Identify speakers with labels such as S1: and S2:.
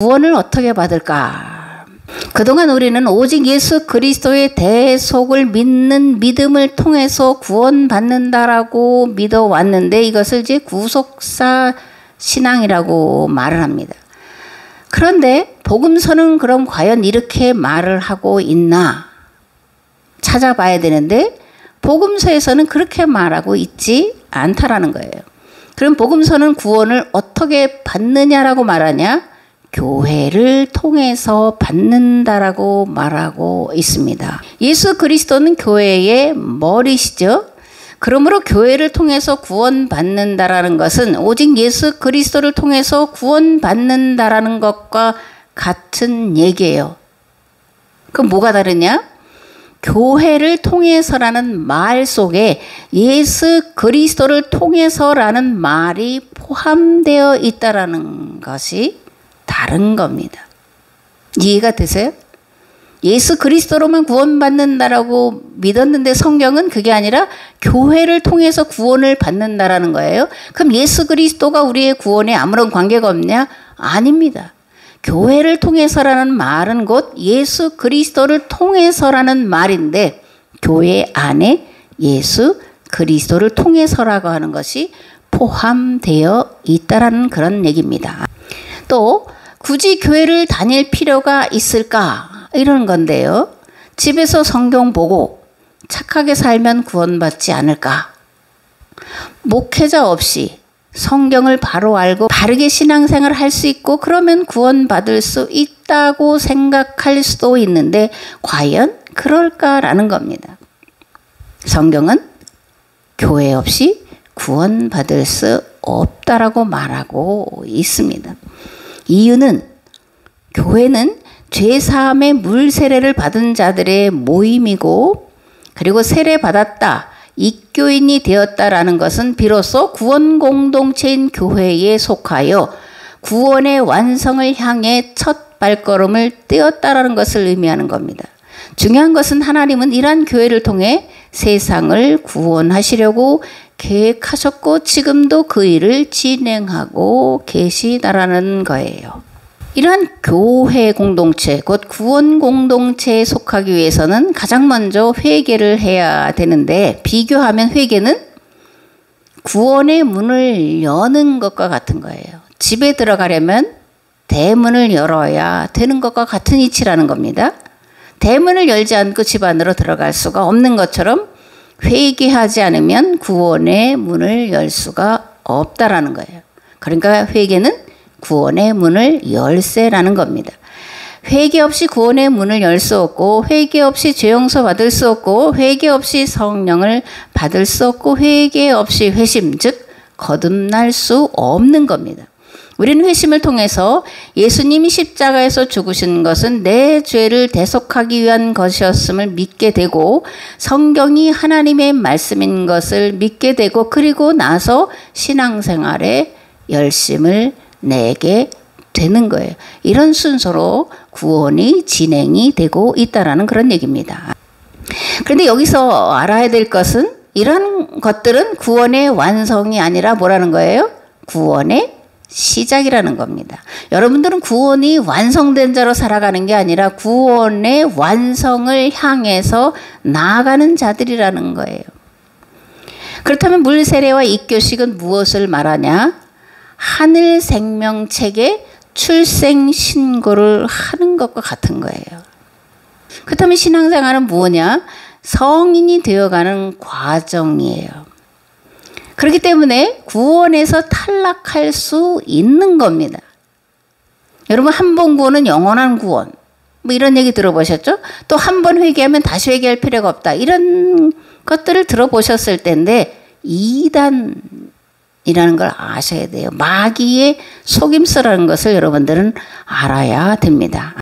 S1: 구원을 어떻게 받을까? 그동안 우리는 오직 예수 그리스도의 대속을 믿는 믿음을 통해서 구원받는다라고 믿어왔는데 이것을 이제 구속사 신앙이라고 말을 합니다. 그런데 복음서는 그럼 과연 이렇게 말을 하고 있나? 찾아봐야 되는데 복음서에서는 그렇게 말하고 있지 않다라는 거예요. 그럼 복음서는 구원을 어떻게 받느냐라고 말하냐? 교회를 통해서 받는다라고 말하고 있습니다. 예수 그리스도는 교회의 머리시죠. 그러므로 교회를 통해서 구원받는다라는 것은 오직 예수 그리스도를 통해서 구원받는다라는 것과 같은 얘기예요. 그럼 뭐가 다르냐? 교회를 통해서라는 말 속에 예수 그리스도를 통해서라는 말이 포함되어 있다라는 것이 다른 겁니다. 이해가 되세요? 예수 그리스도로만 구원받는다라고 믿었는데 성경은 그게 아니라 교회를 통해서 구원을 받는다라는 거예요. 그럼 예수 그리스도가 우리의 구원에 아무런 관계가 없냐? 아닙니다. 교회를 통해서라는 말은 곧 예수 그리스도를 통해서라는 말인데 교회 안에 예수 그리스도를 통해서라고 하는 것이 포함되어 있다라는 그런 얘기입니다. 또 굳이 교회를 다닐 필요가 있을까? 이런 건데요. 집에서 성경 보고 착하게 살면 구원받지 않을까? 목회자 없이 성경을 바로 알고 바르게 신앙생활을 할 수 있고 그러면 구원받을 수 있다고 생각할 수도 있는데 과연 그럴까라는 겁니다. 성경은 교회 없이 구원받을 수 없다라고 말하고 있습니다. 이유는 교회는 죄사함의 물 세례를 받은 자들의 모임이고 그리고 세례받았다, 입교인이 되었다라는 것은 비로소 구원 공동체인 교회에 속하여 구원의 완성을 향해 첫 발걸음을 떼었다라는 것을 의미하는 겁니다. 중요한 것은 하나님은 이러한 교회를 통해 세상을 구원하시려고 계획하셨고 지금도 그 일을 진행하고 계시다라는 거예요. 이러한 교회 공동체, 곧 구원 공동체에 속하기 위해서는 가장 먼저 회개를 해야 되는데 비교하면 회개는 구원의 문을 여는 것과 같은 거예요. 집에 들어가려면 대문을 열어야 되는 것과 같은 이치라는 겁니다. 대문을 열지 않고 집 안으로 들어갈 수가 없는 것처럼 회개하지 않으면 구원의 문을 열 수가 없다라는 거예요. 그러니까 회개는 구원의 문을 열쇠라는 겁니다. 회개 없이 구원의 문을 열 수 없고 회개 없이 죄 용서 받을 수 없고 회개 없이 성령을 받을 수 없고 회개 없이 회심 즉 거듭날 수 없는 겁니다. 우리는 회심을 통해서 예수님이 십자가에서 죽으신 것은 내 죄를 대속하기 위한 것이었음을 믿게 되고 성경이 하나님의 말씀인 것을 믿게 되고 그리고 나서 신앙생활에 열심을 내게 되는 거예요. 이런 순서로 구원이 진행이 되고 있다라는 그런 얘기입니다. 그런데 여기서 알아야 될 것은 이런 것들은 구원의 완성이 아니라 뭐라는 거예요? 구원의 시작이라는 겁니다. 여러분들은 구원이 완성된 자로 살아가는 게 아니라 구원의 완성을 향해서 나아가는 자들이라는 거예요. 그렇다면 물세례와 입교식은 무엇을 말하냐? 하늘 생명책에 출생 신고를 하는 것과 같은 거예요. 그렇다면 신앙생활은 뭐냐? 성인이 되어가는 과정이에요. 그렇기 때문에 구원에서 탈락할 수 있는 겁니다. 여러분 한 번 구원은 영원한 구원. 뭐 이런 얘기 들어보셨죠? 또 한 번 회개하면 다시 회개할 필요가 없다. 이런 것들을 들어보셨을 텐데 이단이라는 걸 아셔야 돼요. 마귀의 속임수라는 것을 여러분들은 알아야 됩니다.